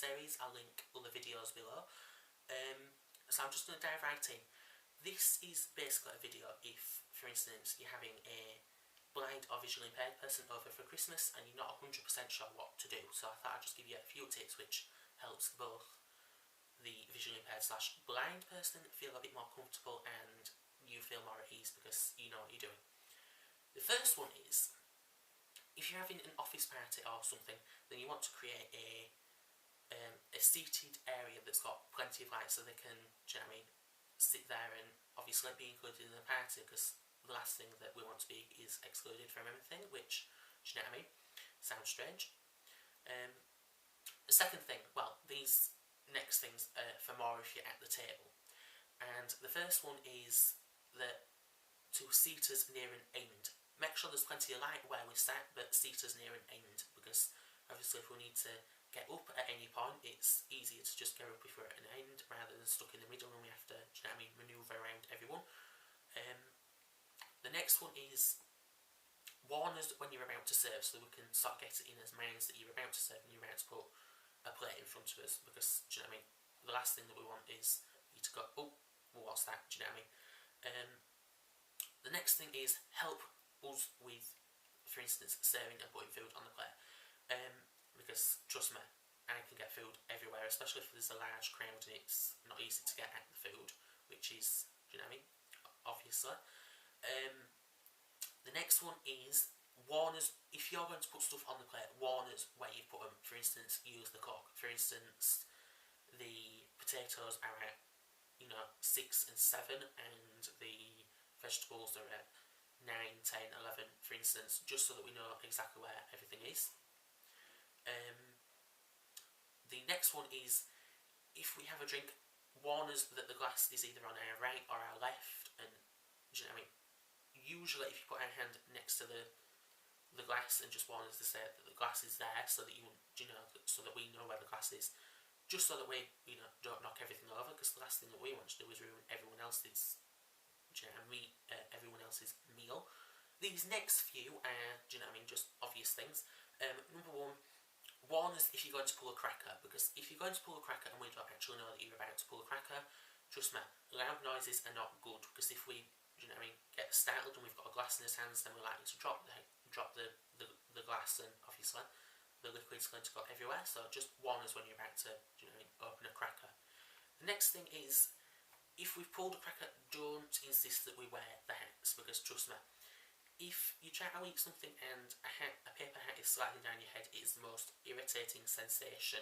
series. I'll link other videos below. So I'm just going to dive right in. This is basically a video if, for instance, you're having a blind or visually impaired person over for Christmas and you're not 100% sure what to do. So I thought I'd just give you a few tips which helps both the visually impaired / blind person feel a bit more comfortable and you feel more at ease because you know what you're doing. The first one is, if you're having an office party or something, then you want to create a seated area that's got plenty of light so they can, do you know what I mean, sit there and obviously be included in the party, because the last thing that we want to be is excluded from everything, which, do you know what I mean, sounds strange. The second thing, well, these next things are for more if you're at the table. And the first one is that to seat us near an end. Make sure there's plenty of light where we sat, but seat us near an end, because obviously if we need to get up at any point, it's easier to just get up if we're at an end rather than stuck in the middle and we have to, do you know what I mean, manoeuvre around everyone. The next one is warn us when you're about to serve, so we can sort of get it in as minds that you're about to serve and you're about to put a plate in front of us, because, do you know what I mean, the last thing that we want is you to go, oh, well, what's that, do you know what I mean. The next thing is help us with, for instance, serving and putting food on the plate. Because, trust me, I can get food everywhere, especially if there's a large crowd and it's not easy to get at the food, which is, do you know what I mean, obviously. The next one is warn us, if you're going to put stuff on the plate, warn us where you put them. For instance, use the cook. For instance, the potatoes are at, 6 and 7, and the vegetables are at 9, 10, 11, for instance, just so that we know exactly where everything is. The next one is, if we have a drink, warn us that the glass is either on our right or our left, and, do you know what I mean? Usually if you put our hand next to the glass and just warn us to say that the glass is there, so that so that we know where the glass is, just so that we, don't knock everything over, because the last thing that we want to do is ruin everyone else's, everyone else's meal. These next few are, do you know what I mean, just obvious things. Number one, warn us if you're going to pull a cracker, because if you're going to pull a cracker and we don't actually know that you're about to pull a cracker, trust me, loud noises are not good, because if we, do you know what I mean, get startled and we've got a glass in his hands, then we're likely to drop the glass, and obviously the liquid's going to go everywhere. So just warn us when you're about to, do you know what I mean, open a cracker. The next thing is, if we've pulled a cracker, don't insist that we wear the hats, because trust me, if you try to eat something and a paper hat is sliding down your head, it is the most irritating sensation.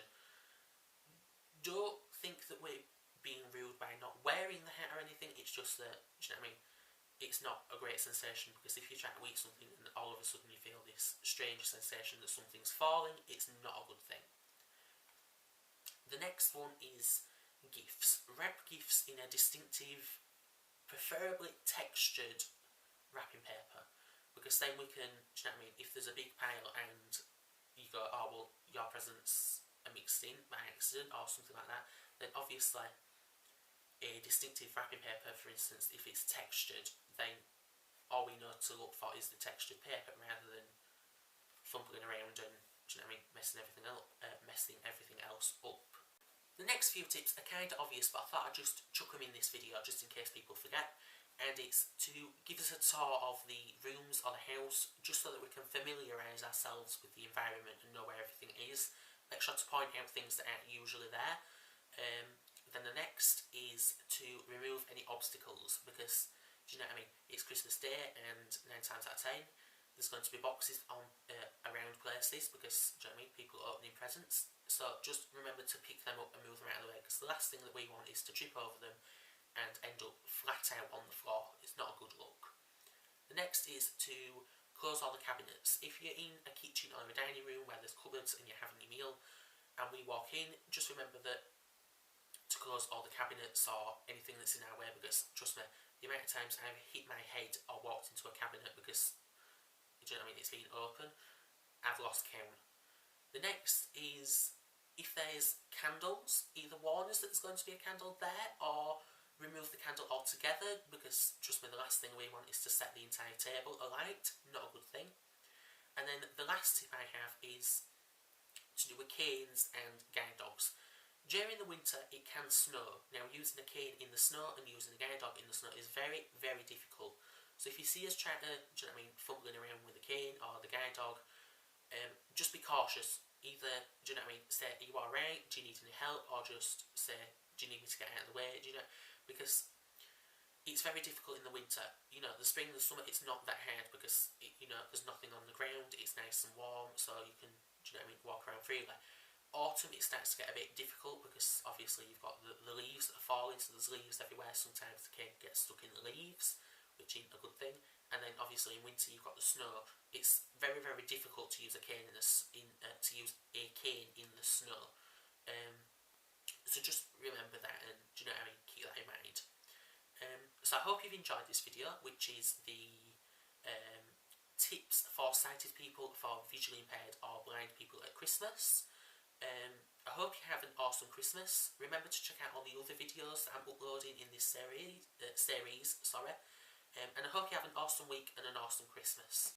Don't think that we're being rude by not wearing the hat or anything, it's just that, do you know what I mean, it's not a great sensation, because if you try to eat something and all of a sudden you feel this strange sensation that something's falling, it's not a good thing. The next one is gifts. Wrap gifts in a distinctive, preferably textured wrapping paper, because then we can, do you know what I mean, if there's a big pile and you go, oh well, your presents are mixed in by accident or something like that, then obviously a distinctive wrapping paper, for instance, if it's textured, then all we know to look for is the textured paper rather than fumbling around and, do you know what I mean, messing everything else up. The next few tips are kind of obvious, but I thought I'd just chuck them in this video just in case people forget. And it's to give us a tour of the rooms or the house, just so that we can familiarise ourselves with the environment and know where everything is. Make sure to point out things that aren't usually there. Then the next is to remove any obstacles, because, do you know what I mean, it's Christmas Day and 9 times out of 10 there's going to be boxes on around places, because, do you know what I mean, people are opening presents. So just remember to pick them up and move them out of the way, because the last thing that we want is to trip over them and end up flat out on the floor. It's not a good look. The next is to close all the cabinets. If you're in a kitchen or a dining room where there's cupboards and you're having your meal and we walk in, just remember that to close all the cabinets or anything that's in our way, because trust me, the amount of times I've hit my head or walked into a cabinet because, do you know what I mean, it's been open, I've lost count. The next is, if there's candles, either warn us that there's going to be a candle there or remove the candle altogether, because trust me, the last thing we want is to set the entire table alight. Not a good thing. And then the last tip I have is to do with with canes and guide dogs. During the winter, it can snow. Now, using a cane in the snow and using a guide dog in the snow is very, very difficult. So if you see us trying to, do you know what I mean, fumbling around with the cane or the guide dog, just be cautious. Either, do you know what I mean, say, are you alright, do you need any help, or just say, do you need me to get out of the way, do you know, because it's very difficult in the winter. You know, the spring and the summer, it's not that hard because, you know, there's nothing on the ground, it's nice and warm, so you can, do you know what I mean, walk around freely. Autumn, it starts to get a bit difficult because obviously you've got the leaves that are falling, so there's leaves everywhere. Sometimes the cane gets stuck in the leaves, which isn't a good thing. And then obviously in winter you've got the snow. It's very, very difficult to use a cane to use a cane in the snow. So just remember that, and do you know what I mean, keep that in mind. So I hope you've enjoyed this video, which is the tips for sighted people, for visually impaired or blind people at Christmas. I hope you have an awesome Christmas. Remember to check out all the other videos that I'm uploading in this series, and I hope you have an awesome week and an awesome Christmas.